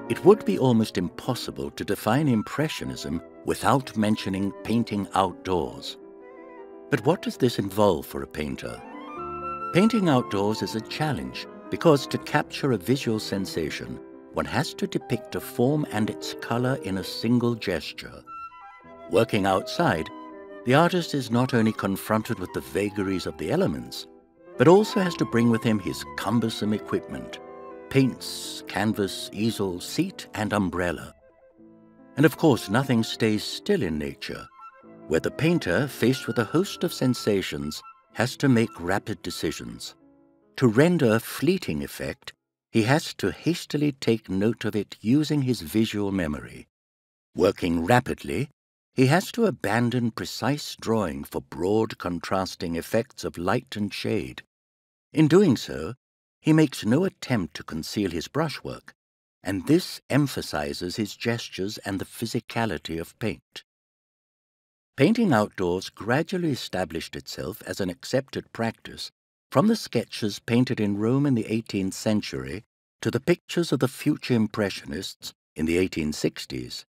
It would be almost impossible to define Impressionism without mentioning painting outdoors. But what does this involve for a painter? Painting outdoors is a challenge because to capture a visual sensation, one has to depict a form and its color in a single gesture. Working outside, the artist is not only confronted with the vagaries of the elements, but also has to bring with him his cumbersome equipment: paints, canvas, easel, seat, and umbrella. And of course, nothing stays still in nature, where the painter, faced with a host of sensations, has to make rapid decisions. To render a fleeting effect, he has to hastily take note of it using his visual memory. Working rapidly, he has to abandon precise drawing for broad contrasting effects of light and shade. In doing so, he makes no attempt to conceal his brushwork, and this emphasizes his gestures and the physicality of paint. Painting outdoors gradually established itself as an accepted practice from the sketches painted in Rome in the 18th century to the pictures of the future Impressionists in the 1860s.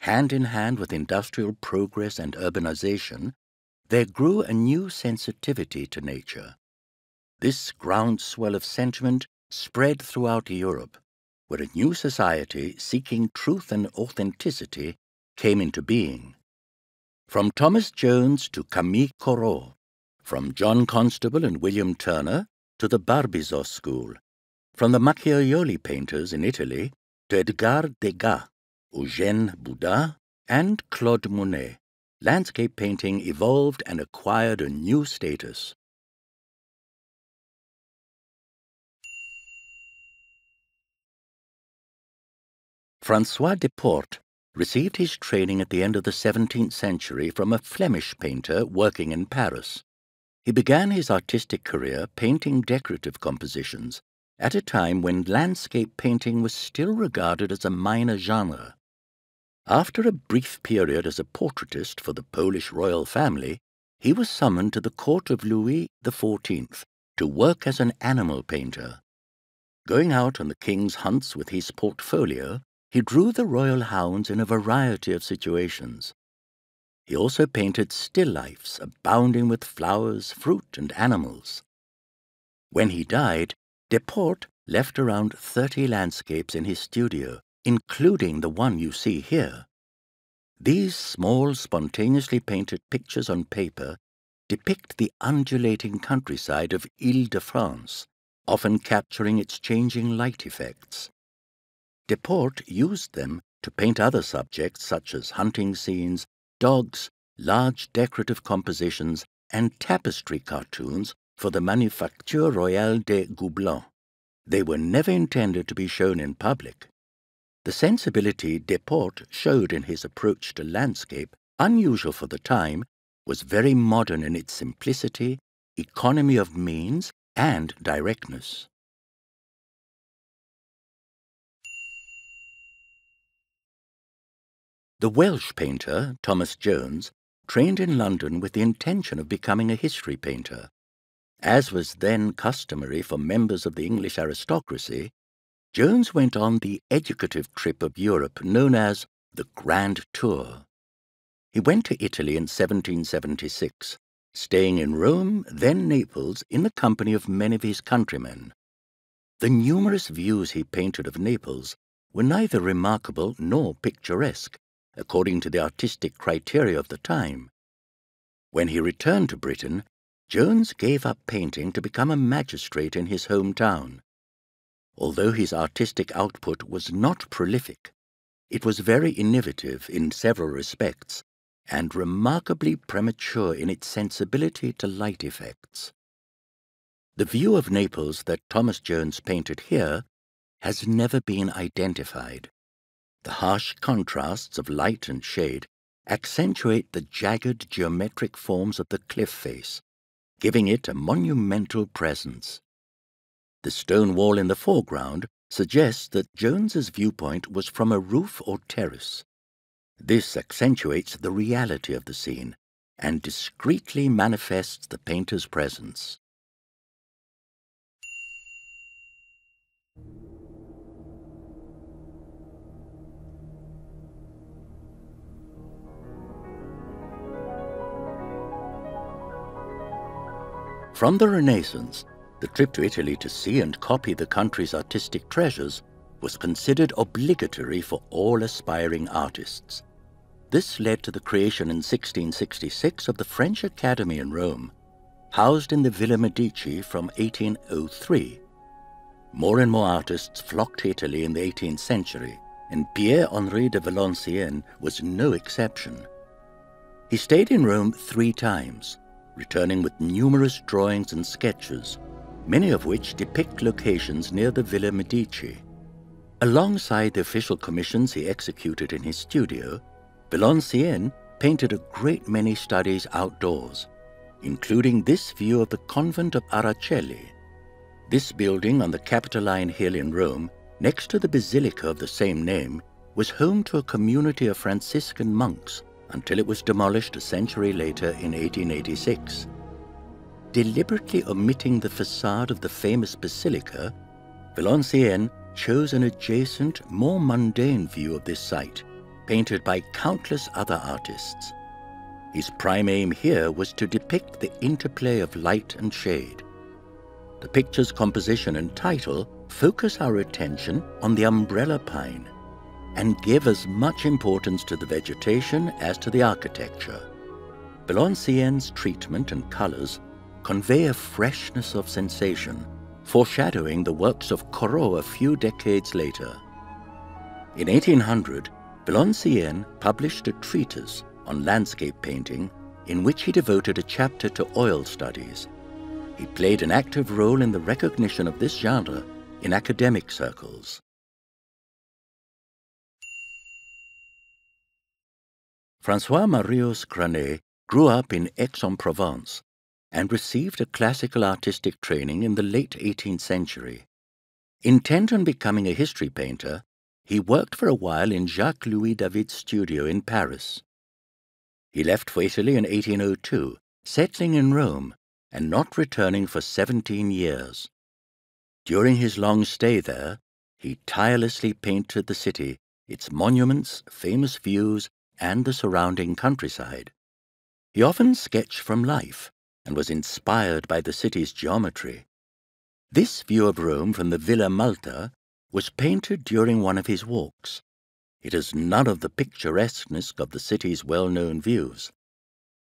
Hand in hand with industrial progress and urbanization, there grew a new sensitivity to nature. This groundswell of sentiment spread throughout Europe, where a new society seeking truth and authenticity came into being. From Thomas Jones to Camille Corot, from John Constable and William Turner to the Barbizon school, from the Macchiaioli painters in Italy to Edgar Degas, Eugène Boudin, and Claude Monet, landscape painting evolved and acquired a new status. François Desportes received his training at the end of the 17th century from a Flemish painter working in Paris. He began his artistic career painting decorative compositions at a time when landscape painting was still regarded as a minor genre. After a brief period as a portraitist for the Polish royal family, he was summoned to the court of Louis XIV to work as an animal painter. Going out on the king's hunts with his portfolio, he drew the royal hounds in a variety of situations. He also painted still lifes abounding with flowers, fruit, and animals. When he died, Desportes left around 30 landscapes in his studio, including the one you see here. These small, spontaneously painted pictures on paper depict the undulating countryside of Île-de-France, often capturing its changing light effects. Desportes used them to paint other subjects such as hunting scenes, dogs, large decorative compositions, and tapestry cartoons for the Manufacture Royale de Gobelins. They were never intended to be shown in public. The sensibility Desportes showed in his approach to landscape, unusual for the time, was very modern in its simplicity, economy of means, and directness. The Welsh painter, Thomas Jones, trained in London with the intention of becoming a history painter. As was then customary for members of the English aristocracy, Jones went on the educative trip of Europe known as the Grand Tour. He went to Italy in 1776, staying in Rome, then Naples, in the company of many of his countrymen. The numerous views he painted of Naples were neither remarkable nor picturesque, according to the artistic criteria of the time. When he returned to Britain, Jones gave up painting to become a magistrate in his hometown. Although his artistic output was not prolific, it was very innovative in several respects and remarkably premature in its sensibility to light effects. The view of Naples that Thomas Jones painted here has never been identified. The harsh contrasts of light and shade accentuate the jagged geometric forms of the cliff face, giving it a monumental presence. The stone wall in the foreground suggests that Jones's viewpoint was from a roof or terrace. This accentuates the reality of the scene and discreetly manifests the painter's presence. From the Renaissance, the trip to Italy to see and copy the country's artistic treasures was considered obligatory for all aspiring artists. This led to the creation in 1666 of the French Academy in Rome, housed in the Villa Medici from 1803. More and more artists flocked to Italy in the 18th century, and Pierre-Henri de Valenciennes was no exception. He stayed in Rome 3 times, returning with numerous drawings and sketches, many of which depict locations near the Villa Medici. Alongside the official commissions he executed in his studio, Valenciennes painted a great many studies outdoors, including this view of the convent of Araceli. This building on the Capitoline Hill in Rome, next to the basilica of the same name, was home to a community of Franciscan monks until it was demolished a century later in 1886. Deliberately omitting the facade of the famous basilica, Valenciennes chose an adjacent, more mundane view of this site, painted by countless other artists. His prime aim here was to depict the interplay of light and shade. The picture's composition and title focus our attention on the umbrella pine and give as much importance to the vegetation as to the architecture. Valenciennes' treatment and colors convey a freshness of sensation, foreshadowing the works of Corot a few decades later. In 1800, Valenciennes published a treatise on landscape painting in which he devoted a chapter to oil studies. He played an active role in the recognition of this genre in academic circles. François Marius Granet grew up in Aix-en-Provence and received a classical artistic training in the late 18th century. Intent on becoming a history painter, he worked for a while in Jacques-Louis David's studio in Paris. He left for Italy in 1802, settling in Rome and not returning for 17 years. During his long stay there, he tirelessly painted the city, its monuments, famous views, and the surrounding countryside. He often sketched from life and was inspired by the city's geometry. This view of Rome from the Villa Malta was painted during one of his walks. It has none of the picturesqueness of the city's well-known views.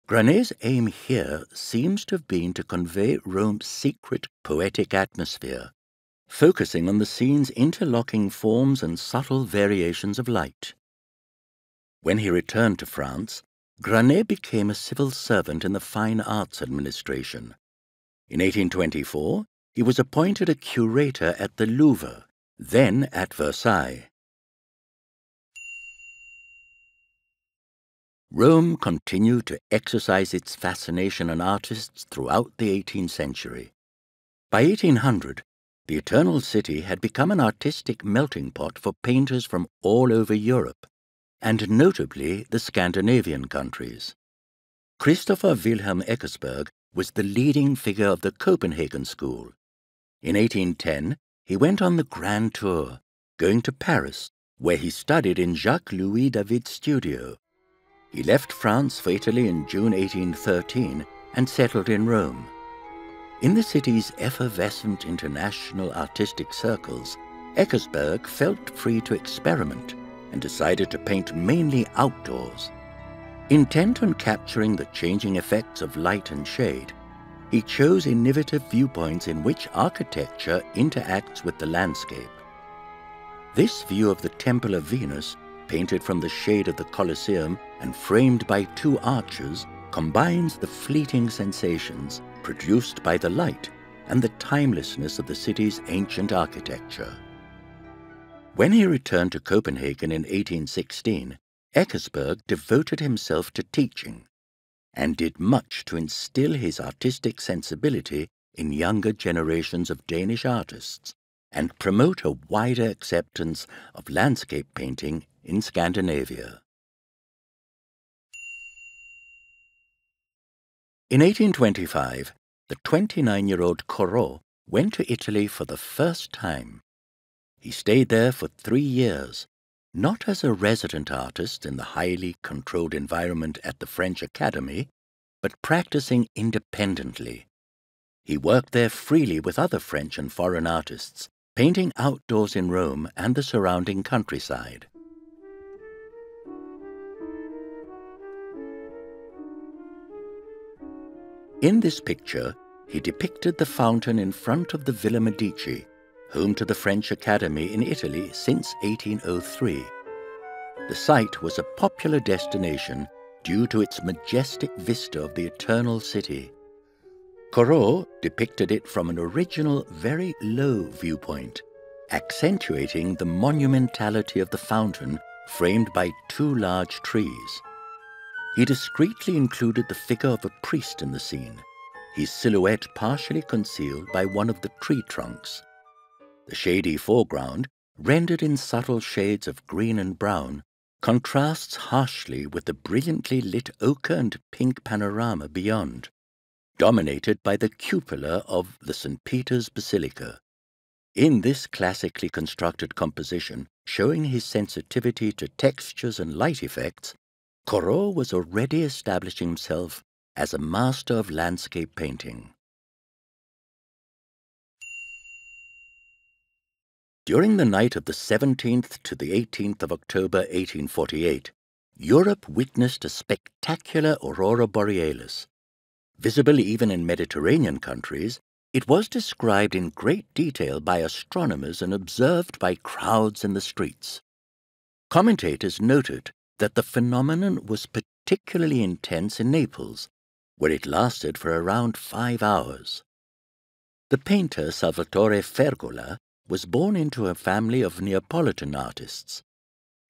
Granet's aim here seems to have been to convey Rome's secret poetic atmosphere, focusing on the scene's interlocking forms and subtle variations of light. When he returned to France, Granet became a civil servant in the Fine Arts Administration. In 1824, he was appointed a curator at the Louvre, then at Versailles. Rome continued to exercise its fascination on artists throughout the 18th century. By 1800, the Eternal City had become an artistic melting pot for painters from all over Europe, and notably the Scandinavian countries. Christopher Wilhelm Eckersberg was the leading figure of the Copenhagen school. In 1810, he went on the Grand Tour, going to Paris, where he studied in Jacques-Louis David's studio. He left France for Italy in June 1813 and settled in Rome. In the city's effervescent international artistic circles, Eckersberg felt free to experiment and decided to paint mainly outdoors. Intent on capturing the changing effects of light and shade, he chose innovative viewpoints in which architecture interacts with the landscape. This view of the Temple of Venus, painted from the shade of the Colosseum and framed by 2 arches, combines the fleeting sensations produced by the light and the timelessness of the city's ancient architecture. When he returned to Copenhagen in 1816, Eckersberg devoted himself to teaching and did much to instill his artistic sensibility in younger generations of Danish artists and promote a wider acceptance of landscape painting in Scandinavia. In 1825, the 29-year-old Corot went to Italy for the first time. He stayed there for 3 years, not as a resident artist in the highly controlled environment at the French Academy, but practicing independently. He worked there freely with other French and foreign artists, painting outdoors in Rome and the surrounding countryside. In this picture, he depicted the fountain in front of the Villa Medici, home to the French Academy in Italy since 1803. The site was a popular destination due to its majestic vista of the Eternal City. Corot depicted it from an original, very low viewpoint, accentuating the monumentality of the fountain framed by 2 large trees. He discreetly included the figure of a priest in the scene, his silhouette partially concealed by one of the tree trunks. The shady foreground, rendered in subtle shades of green and brown, contrasts harshly with the brilliantly lit ochre and pink panorama beyond, dominated by the cupola of the St. Peter's Basilica. In this classically constructed composition, showing his sensitivity to textures and light effects, Corot was already establishing himself as a master of landscape painting. During the night of the 17th to the 18th of October 1848, Europe witnessed a spectacular aurora borealis. Visible even in Mediterranean countries, it was described in great detail by astronomers and observed by crowds in the streets. Commentators noted that the phenomenon was particularly intense in Naples, where it lasted for around 5 hours. The painter Salvatore Fergola was born into a family of Neapolitan artists.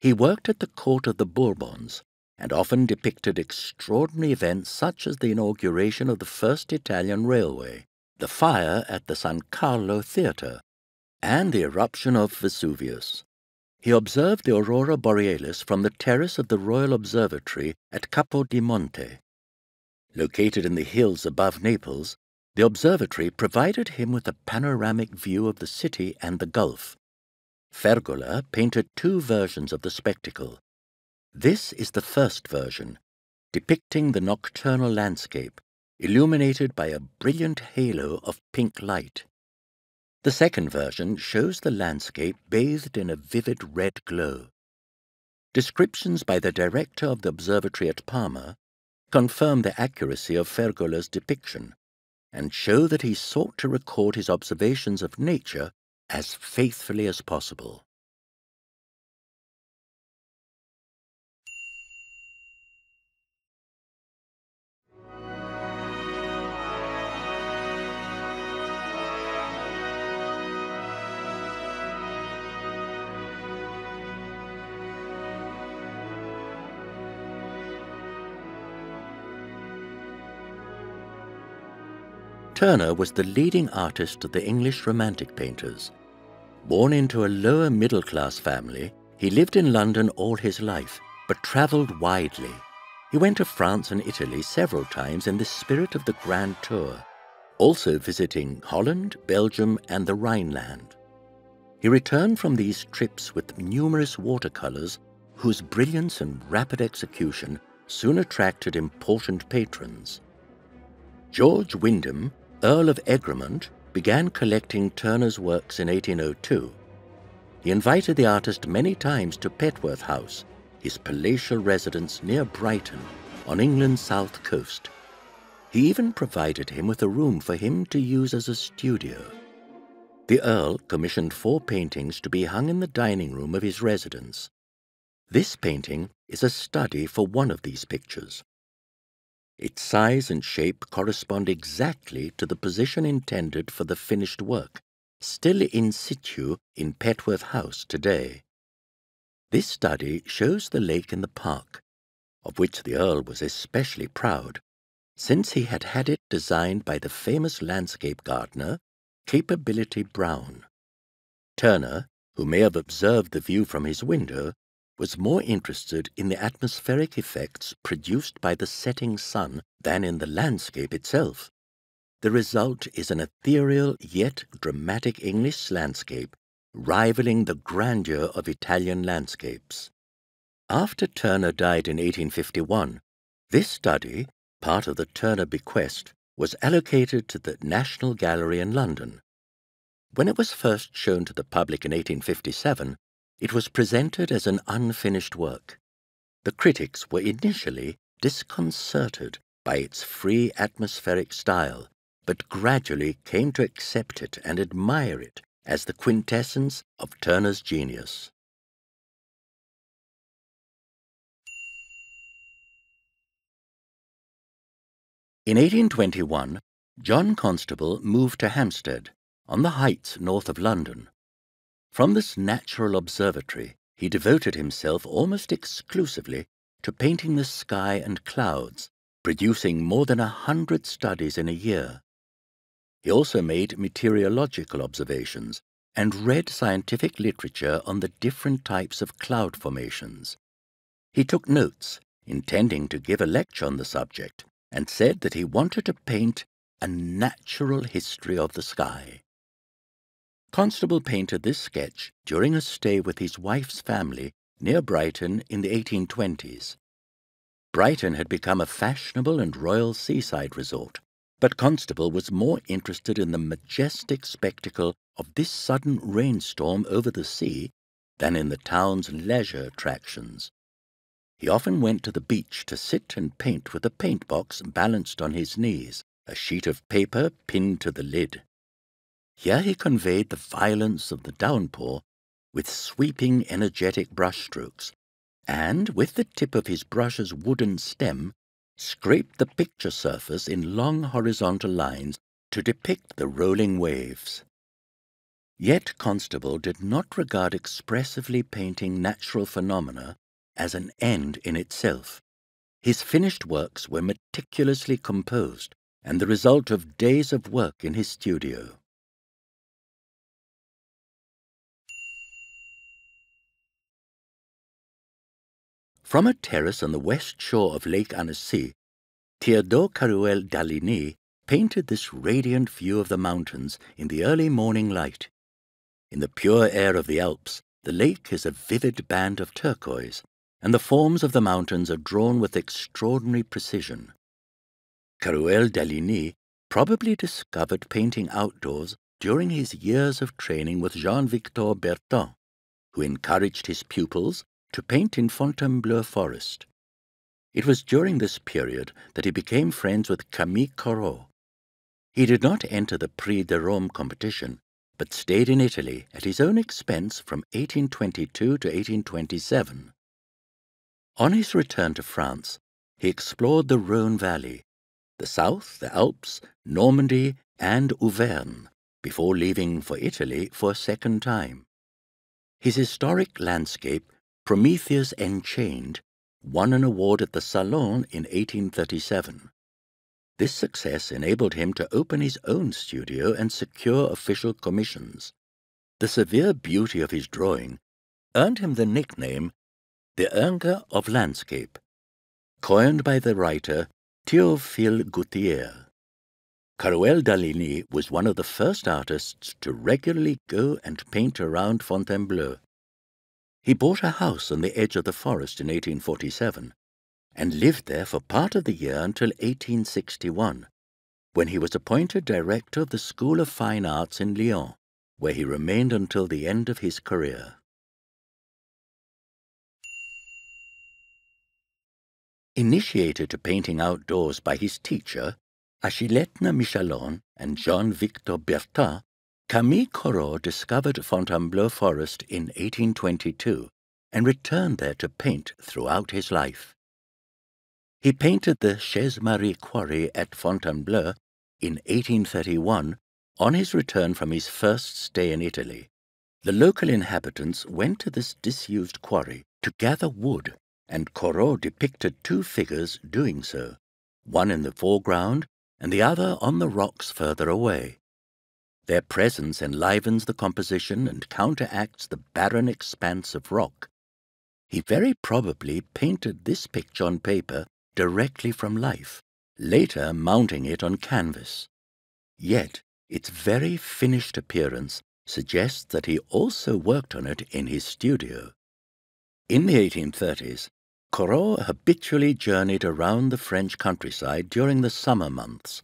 He worked at the court of the Bourbons and often depicted extraordinary events such as the inauguration of the first Italian railway, the fire at the San Carlo Theatre, and the eruption of Vesuvius. He observed the aurora borealis from the terrace of the Royal Observatory at Capo di Monte. Located in the hills above Naples, the observatory provided him with a panoramic view of the city and the Gulf. Fergola painted 2 versions of the spectacle. This is the first version, depicting the nocturnal landscape, illuminated by a brilliant halo of pink light. The second version shows the landscape bathed in a vivid red glow. Descriptions by the director of the observatory at Parma confirm the accuracy of Fergola's depiction and show that he sought to record his observations of nature as faithfully as possible. Turner was the leading artist of the English Romantic painters. Born into a lower middle-class family, he lived in London all his life, but travelled widely. He went to France and Italy several times in the spirit of the Grand Tour, also visiting Holland, Belgium, and the Rhineland. He returned from these trips with numerous watercolours whose brilliance and rapid execution soon attracted important patrons. George Wyndham, Earl of Egremont, began collecting Turner's works in 1802. He invited the artist many times to Petworth House, his palatial residence near Brighton, on England's south coast. He even provided him with a room for him to use as a studio. The Earl commissioned 4 paintings to be hung in the dining room of his residence. This painting is a study for one of these pictures. Its size and shape correspond exactly to the position intended for the finished work, still in situ in Petworth House today. This study shows the lake in the park, of which the Earl was especially proud, since he had had it designed by the famous landscape gardener, Capability Brown. Turner, who may have observed the view from his window, was more interested in the atmospheric effects produced by the setting sun than in the landscape itself. The result is an ethereal yet dramatic English landscape, rivaling the grandeur of Italian landscapes. After Turner died in 1851, this study, part of the Turner bequest, was allocated to the National Gallery in London. When it was first shown to the public in 1857, it was presented as an unfinished work. The critics were initially disconcerted by its free atmospheric style, but gradually came to accept it and admire it as the quintessence of Turner's genius. In 1821, John Constable moved to Hampstead, on the heights north of London. From this natural observatory, he devoted himself almost exclusively to painting the sky and clouds, producing more than 100 studies in a year. He also made meteorological observations and read scientific literature on the different types of cloud formations. He took notes, intending to give a lecture on the subject, and said that he wanted to paint a natural history of the sky. Constable painted this sketch during a stay with his wife's family near Brighton in the 1820s. Brighton had become a fashionable and royal seaside resort, but Constable was more interested in the majestic spectacle of this sudden rainstorm over the sea than in the town's leisure attractions. He often went to the beach to sit and paint with a paint box balanced on his knees, a sheet of paper pinned to the lid. Here he conveyed the violence of the downpour with sweeping, energetic brushstrokes, and, with the tip of his brush's wooden stem, scraped the picture surface in long horizontal lines to depict the rolling waves. Yet Constable did not regard expressively painting natural phenomena as an end in itself. His finished works were meticulously composed and the result of days of work in his studio. From a terrace on the west shore of Lake Annecy, Théodore Carouel d'Aligny painted this radiant view of the mountains in the early morning light. In the pure air of the Alps, the lake is a vivid band of turquoise, and the forms of the mountains are drawn with extraordinary precision. Carouel d'Aligny probably discovered painting outdoors during his years of training with Jean-Victor Bertin, who encouraged his pupils to paint in Fontainebleau forest. It was during this period that he became friends with Camille Corot. He did not enter the Prix de Rome competition, but stayed in Italy at his own expense from 1822 to 1827. On his return to France, he explored the Rhône Valley, the south, the Alps, Normandy, and Auvergne, before leaving for Italy for a second time. His historic landscape, Prometheus Enchained, won an award at the Salon in 1837. This success enabled him to open his own studio and secure official commissions. The severe beauty of his drawing earned him the nickname the Ingres of Landscape, coined by the writer Théophile Gautier. Carouel d'Aligny was one of the first artists to regularly go and paint around Fontainebleau. He bought a house on the edge of the forest in 1847 and lived there for part of the year until 1861, when he was appointed director of the School of Fine Arts in Lyon, where he remained until the end of his career. Initiated to painting outdoors by his teacher, Achilletna Michalon and Jean-Victor Bertin, Camille Corot discovered Fontainebleau Forest in 1822 and returned there to paint throughout his life. He painted the Chaise Marie quarry at Fontainebleau in 1831 on his return from his first stay in Italy. The local inhabitants went to this disused quarry to gather wood, and Corot depicted two figures doing so, one in the foreground and the other on the rocks further away. Their presence enlivens the composition and counteracts the barren expanse of rock. He very probably painted this picture on paper directly from life, later mounting it on canvas. Yet its very finished appearance suggests that he also worked on it in his studio. In the 1830s, Corot habitually journeyed around the French countryside during the summer months.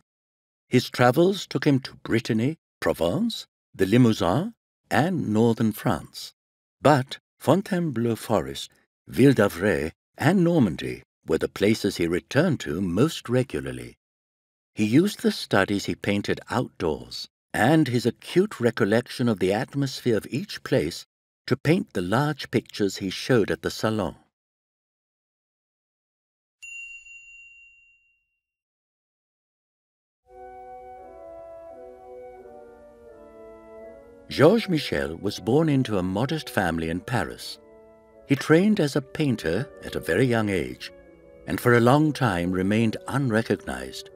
His travels took him to Brittany, Provence, the Limousin, and northern France. But Fontainebleau Forest, Ville d'Avray, and Normandy were the places he returned to most regularly. He used the studies he painted outdoors and his acute recollection of the atmosphere of each place to paint the large pictures he showed at the Salon. Georges Michel was born into a modest family in Paris. He trained as a painter at a very young age, and for a long time remained unrecognized.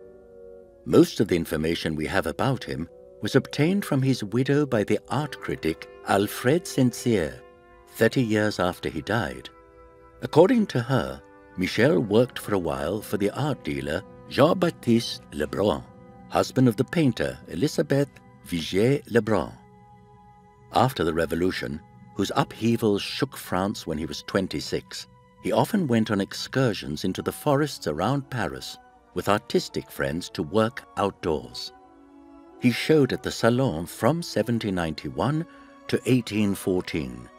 Most of the information we have about him was obtained from his widow by the art critic Alfred Saint-Cyr, 30 years after he died. According to her, Michel worked for a while for the art dealer Jean-Baptiste Lebrun, husband of the painter Elisabeth Vigée-Lebrun. After the Revolution, whose upheavals shook France when he was 26, he often went on excursions into the forests around Paris with artistic friends to work outdoors. He showed at the Salon from 1791 to 1814.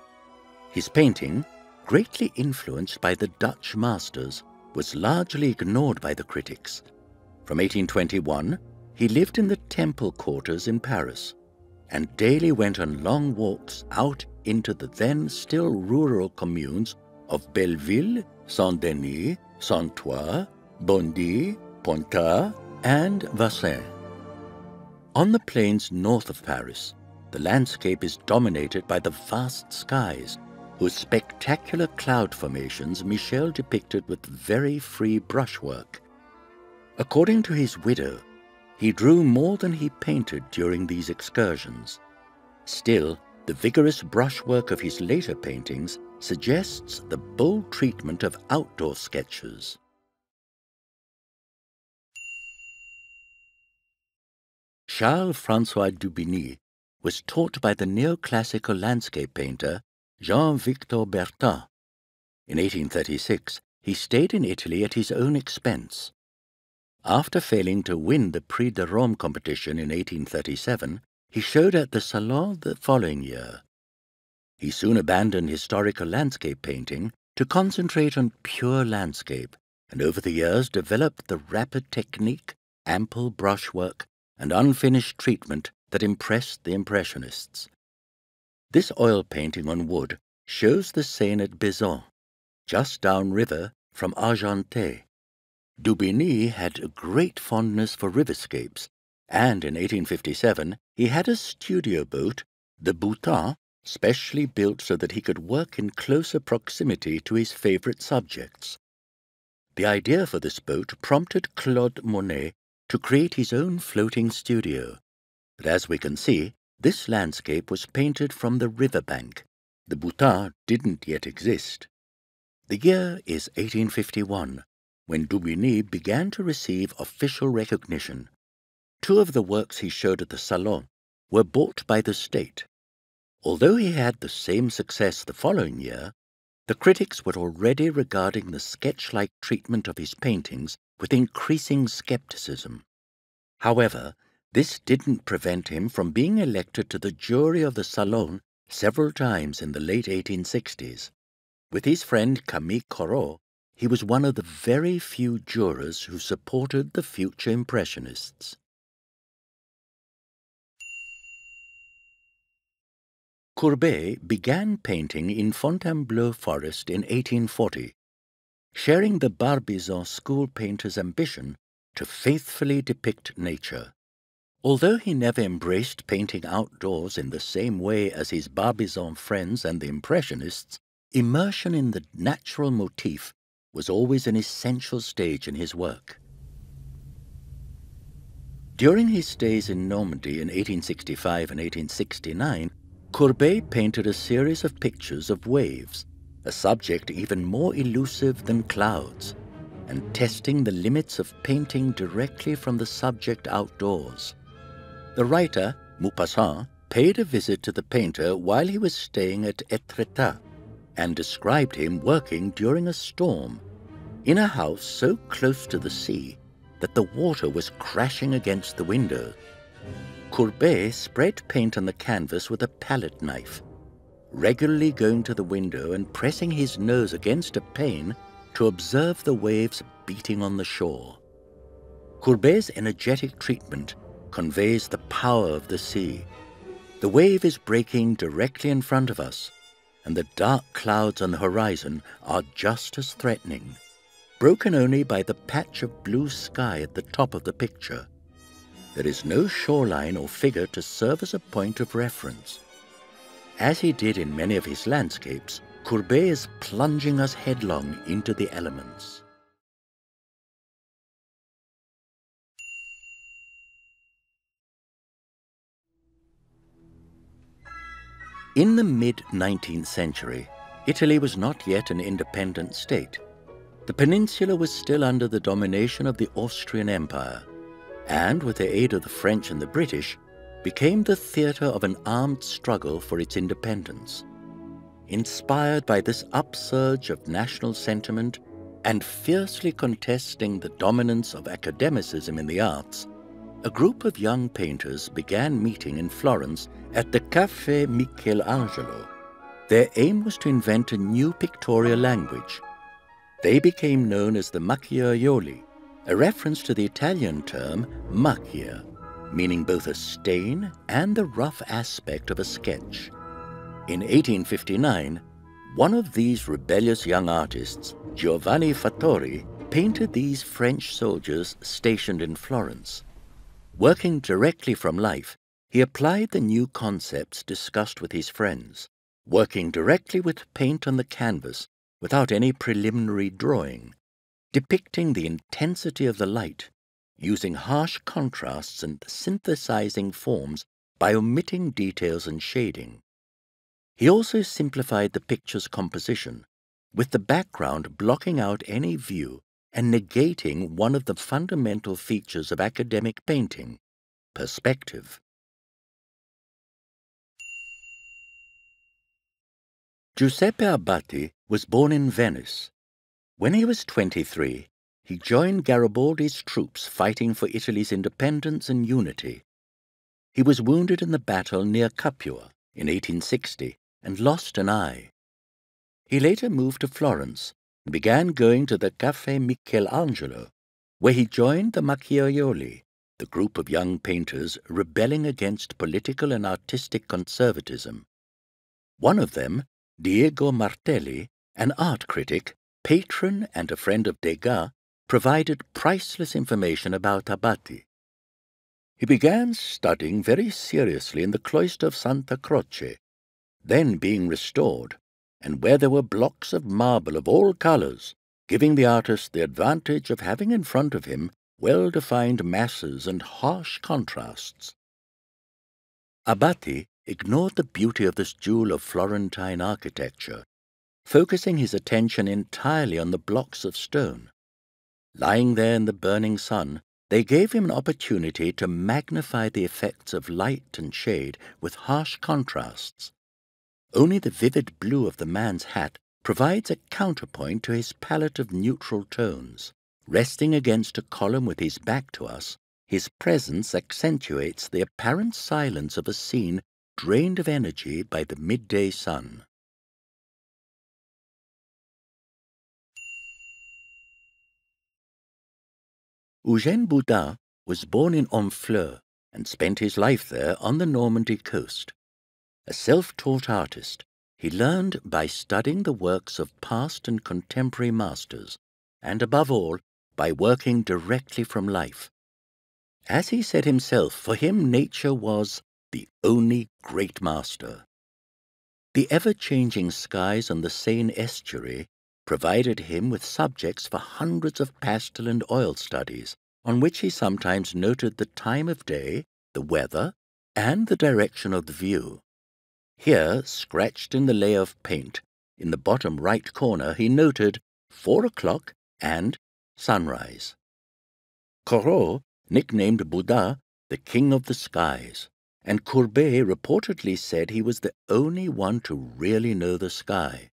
His painting, greatly influenced by the Dutch masters, was largely ignored by the critics. From 1821, he lived in the Temple quarters in Paris, and daily went on long walks out into the then still rural communes of Belleville, Saint-Denis, Saint-Ouen, Bondy, Pontard, and Vincennes. On the plains north of Paris, the landscape is dominated by the vast skies, whose spectacular cloud formations Michel depicted with very free brushwork. According to his widow, he drew more than he painted during these excursions. Still, the vigorous brushwork of his later paintings suggests the bold treatment of outdoor sketches. Charles-François Daubigny was taught by the neoclassical landscape painter Jean-Victor Bertin. In 1836, he stayed in Italy at his own expense. After failing to win the Prix de Rome competition in 1837, he showed at the Salon the following year. He soon abandoned historical landscape painting to concentrate on pure landscape, and over the years developed the rapid technique, ample brushwork, and unfinished treatment that impressed the Impressionists. This oil painting on wood shows the Seine at Bezons, just downriver from Argenteuil. Daubigny had a great fondness for riverscapes, and in 1857 he had a studio boat, the Boutin, specially built so that he could work in closer proximity to his favorite subjects. The idea for this boat prompted Claude Monet to create his own floating studio. But as we can see, this landscape was painted from the riverbank. The Boutin didn't yet exist. The year is 1851, when Daubigny began to receive official recognition. Two of the works he showed at the Salon were bought by the state. Although he had the same success the following year, the critics were already regarding the sketch-like treatment of his paintings with increasing skepticism. However, this didn't prevent him from being elected to the jury of the Salon several times in the late 1860s. With his friend Camille Corot, he was one of the very few jurors who supported the future Impressionists. Courbet began painting in Fontainebleau Forest in 1840, sharing the Barbizon school painter's ambition to faithfully depict nature. Although he never embraced painting outdoors in the same way as his Barbizon friends and the Impressionists, immersion in the natural motif was always an essential stage in his work. During his stays in Normandy in 1865 and 1869, Courbet painted a series of pictures of waves, a subject even more elusive than clouds, and testing the limits of painting directly from the subject outdoors. The writer, Maupassant, paid a visit to the painter while he was staying at Étretat, and described him working during a storm in a house so close to the sea that the water was crashing against the window. Courbet spread paint on the canvas with a palette knife, regularly going to the window and pressing his nose against a pane to observe the waves beating on the shore. Courbet's energetic treatment conveys the power of the sea. The wave is breaking directly in front of us, and the dark clouds on the horizon are just as threatening, broken only by the patch of blue sky at the top of the picture. There is no shoreline or figure to serve as a point of reference. As he did in many of his landscapes, Courbet is plunging us headlong into the elements. In the mid-19th century, Italy was not yet an independent state. The peninsula was still under the domination of the Austrian Empire, and with the aid of the French and the British, became the theatre of an armed struggle for its independence. Inspired by this upsurge of national sentiment and fiercely contesting the dominance of academicism in the arts, a group of young painters began meeting in Florence at the Café Michelangelo. Their aim was to invent a new pictorial language. They became known as the macchiaioli, a reference to the Italian term macchia, meaning both a stain and the rough aspect of a sketch. In 1859, one of these rebellious young artists, Giovanni Fattori, painted these French soldiers stationed in Florence. Working directly from life, he applied the new concepts discussed with his friends, working directly with paint on the canvas without any preliminary drawing, depicting the intensity of the light, using harsh contrasts and synthesizing forms by omitting details and shading. He also simplified the picture's composition, with the background blocking out any view and negating one of the fundamental features of academic painting, perspective. Giuseppe Abbati was born in Venice. When he was 23, he joined Garibaldi's troops fighting for Italy's independence and unity. He was wounded in the battle near Capua in 1860 and lost an eye. He later moved to Florence and began going to the Café Michelangelo, where he joined the Macchiaioli, the group of young painters rebelling against political and artistic conservatism. One of them, Diego Martelli, an art critic, patron and a friend of Degas, provided priceless information about Abbati. He began studying very seriously in the cloister of Santa Croce, then being restored, and where there were blocks of marble of all colours, giving the artist the advantage of having in front of him well-defined masses and harsh contrasts. Abbati ignored the beauty of this jewel of Florentine architecture, focusing his attention entirely on the blocks of stone. Lying there in the burning sun, they gave him an opportunity to magnify the effects of light and shade with harsh contrasts. Only the vivid blue of the man's hat provides a counterpoint to his palette of neutral tones. Resting against a column with his back to us, his presence accentuates the apparent silence of a scene drained of energy by the midday sun. Eugène Boudin was born in Honfleur and spent his life there on the Normandy coast. A self-taught artist, he learned by studying the works of past and contemporary masters, and above all, by working directly from life. As he said himself, for him nature was the only great master. The ever-changing skies on the Seine estuary provided him with subjects for hundreds of pastel and oil studies, on which he sometimes noted the time of day, the weather, and the direction of the view. Here, scratched in the layer of paint, in the bottom right corner he noted 4 o'clock and sunrise. Corot nicknamed Boudin the King of the Skies, and Courbet reportedly said he was the only one to really know the sky.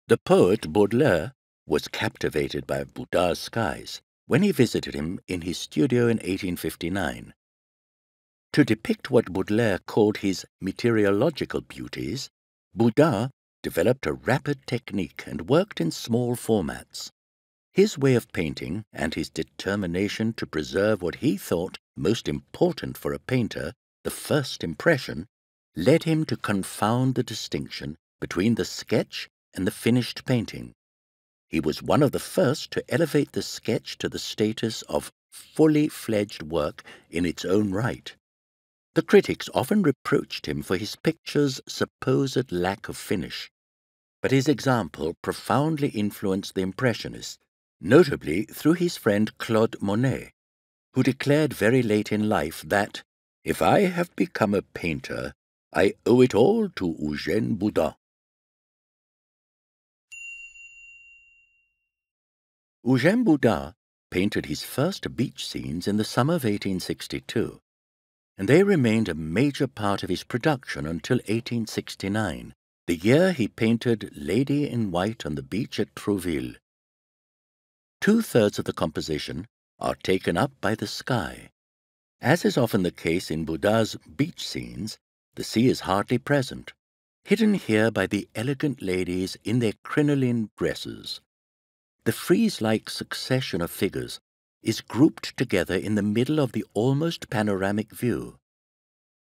The poet Baudelaire was captivated by Boudin's skies when he visited him in his studio in 1859. To depict what Baudelaire called his meteorological beauties, Boudin developed a rapid technique and worked in small formats. His way of painting and his determination to preserve what he thought most important for a painter, the first impression, led him to confound the distinction between the sketch and the finished painting. He was one of the first to elevate the sketch to the status of fully fledged work in its own right. The critics often reproached him for his pictures' supposed lack of finish, but his example profoundly influenced the Impressionists, notably through his friend Claude Monet, who declared very late in life that, "If I have become a painter, I owe it all to Eugène Boudin." Eugène Boudin painted his first beach scenes in the summer of 1862, and they remained a major part of his production until 1869, the year he painted Lady in White on the beach at Trouville. 2/3 of the composition are taken up by the sky. As is often the case in Boudin's beach scenes, the sea is hardly present, hidden here by the elegant ladies in their crinoline dresses. The frieze-like succession of figures is grouped together in the middle of the almost panoramic view.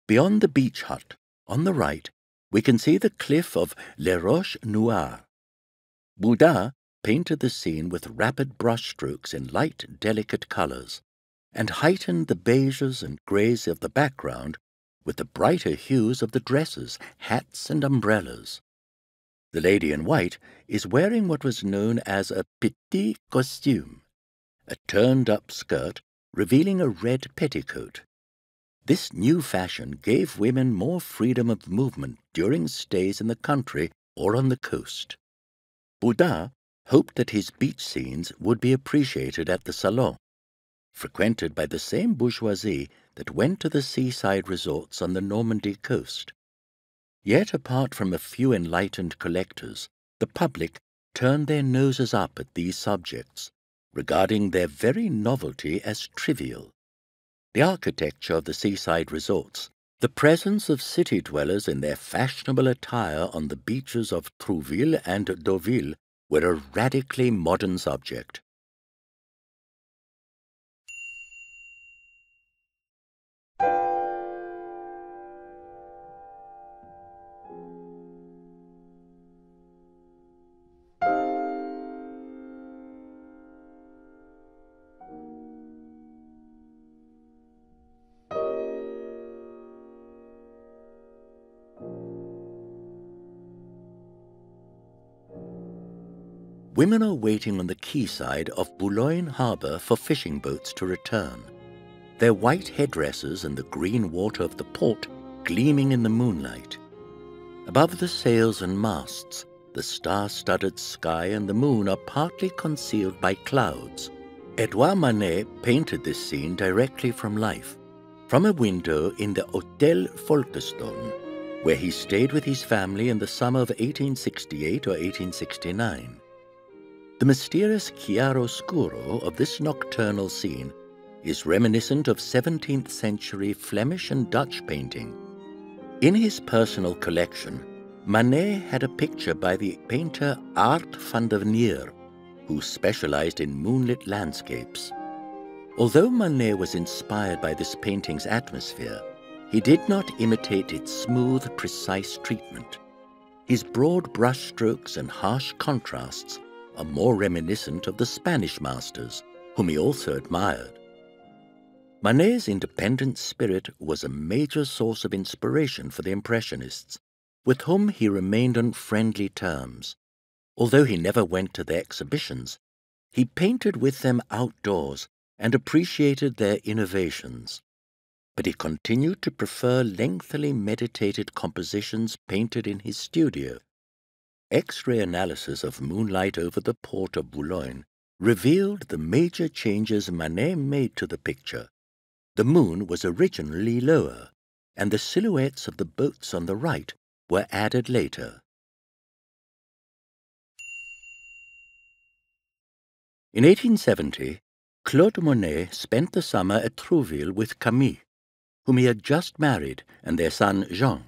Beyond the beach hut, on the right, we can see the cliff of Les Roches Noires. Boudin painted the scene with rapid brushstrokes in light, delicate colours, and heightened the beiges and greys of the background with the brighter hues of the dresses, hats, and umbrellas. The lady in white is wearing what was known as a petit costume, a turned-up skirt revealing a red petticoat. This new fashion gave women more freedom of movement during stays in the country or on the coast. Boudin hoped that his beach scenes would be appreciated at the Salon, frequented by the same bourgeoisie that went to the seaside resorts on the Normandy coast. Yet, apart from a few enlightened collectors, the public turned their noses up at these subjects, regarding their very novelty as trivial. The architecture of the seaside resorts, the presence of city dwellers in their fashionable attire on the beaches of Trouville and Deauville were a radically modern subject. Women are waiting on the quayside of Boulogne harbour for fishing boats to return, their white headdresses and the green water of the port gleaming in the moonlight. Above the sails and masts, the star-studded sky and the moon are partly concealed by clouds. Edouard Manet painted this scene directly from life, from a window in the Hôtel Folkestone, where he stayed with his family in the summer of 1868 or 1869. The mysterious chiaroscuro of this nocturnal scene is reminiscent of 17th century Flemish and Dutch painting. In his personal collection, Manet had a picture by the painter Art van der Neer, who specialized in moonlit landscapes. Although Manet was inspired by this painting's atmosphere, he did not imitate its smooth, precise treatment. His broad brushstrokes and harsh contrasts are more reminiscent of the Spanish masters, whom he also admired. Manet's independent spirit was a major source of inspiration for the Impressionists, with whom he remained on friendly terms. Although he never went to their exhibitions, he painted with them outdoors and appreciated their innovations. But he continued to prefer lengthily meditated compositions painted in his studio. X-ray analysis of moonlight over the port of Boulogne revealed the major changes Monet made to the picture. The moon was originally lower, and the silhouettes of the boats on the right were added later. In 1870, Claude Monet spent the summer at Trouville with Camille, whom he had just married, and their son Jean.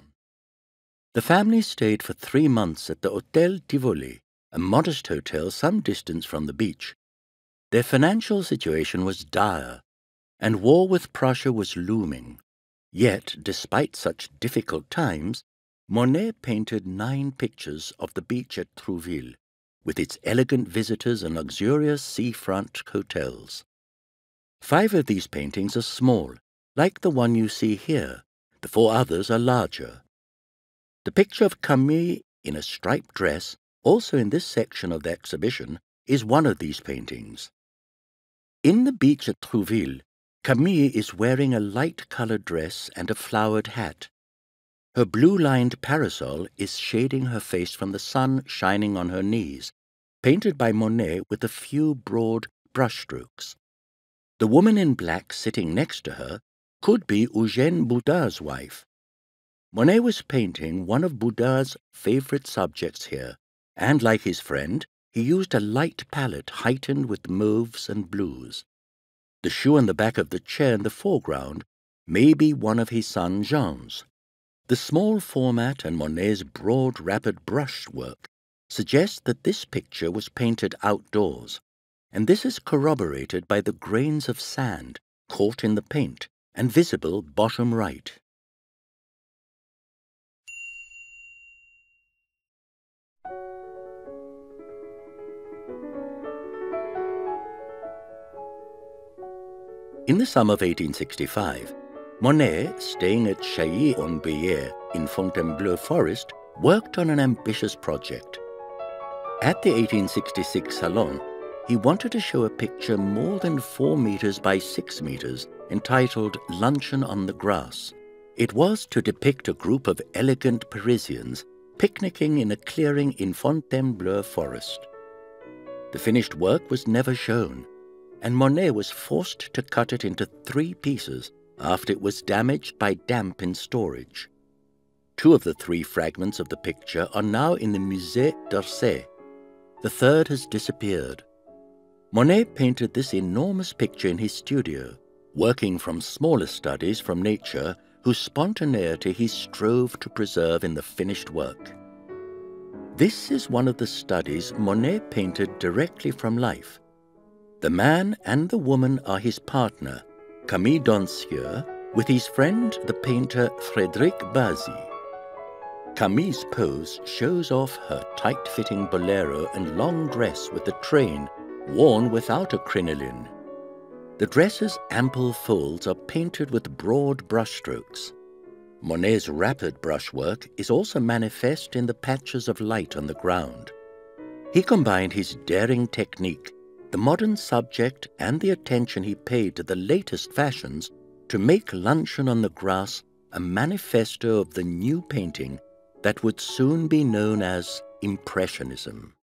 The family stayed for 3 months at the Hôtel Tivoli, a modest hotel some distance from the beach. Their financial situation was dire, and war with Prussia was looming. Yet, despite such difficult times, Monet painted 9 pictures of the beach at Trouville, with its elegant visitors and luxurious seafront hotels. 5 of these paintings are small, like the one you see here. The 4 others are larger. The picture of Camille in a striped dress, also in this section of the exhibition, is one of these paintings. In the beach at Trouville, Camille is wearing a light-coloured dress and a flowered hat. Her blue-lined parasol is shading her face from the sun shining on her knees, painted by Monet with a few broad brushstrokes. The woman in black sitting next to her could be Eugène Boudin's wife. Monet was painting one of Boudin's favourite subjects here, and, like his friend, he used a light palette heightened with mauves and blues. The shoe on the back of the chair in the foreground may be one of his son Jean's. The small format and Monet's broad, rapid brushwork suggest that this picture was painted outdoors, and this is corroborated by the grains of sand caught in the paint and visible bottom right. In the summer of 1865, Monet, staying at Chailly-en-Billère in Fontainebleau Forest, worked on an ambitious project. At the 1866 Salon, he wanted to show a picture more than 4 meters by 6 meters, entitled Luncheon on the Grass. It was to depict a group of elegant Parisians picnicking in a clearing in Fontainebleau Forest. The finished work was never shown, and Monet was forced to cut it into 3 pieces after it was damaged by damp in storage. 2 of the 3 fragments of the picture are now in the Musée d'Orsay. The 3rd has disappeared. Monet painted this enormous picture in his studio, working from smaller studies from nature whose spontaneity he strove to preserve in the finished work. This is one of the studies Monet painted directly from life. The man and the woman are his partner, Camille Corot, with his friend the painter Frédéric Bazzi. Camille's pose shows off her tight-fitting bolero and long dress with a train worn without a crinoline. The dress's ample folds are painted with broad brushstrokes. Monet's rapid brushwork is also manifest in the patches of light on the ground. He combined his daring technique, the modern subject, and the attention he paid to the latest fashions to make Luncheon on the Grass a manifesto of the new painting that would soon be known as Impressionism.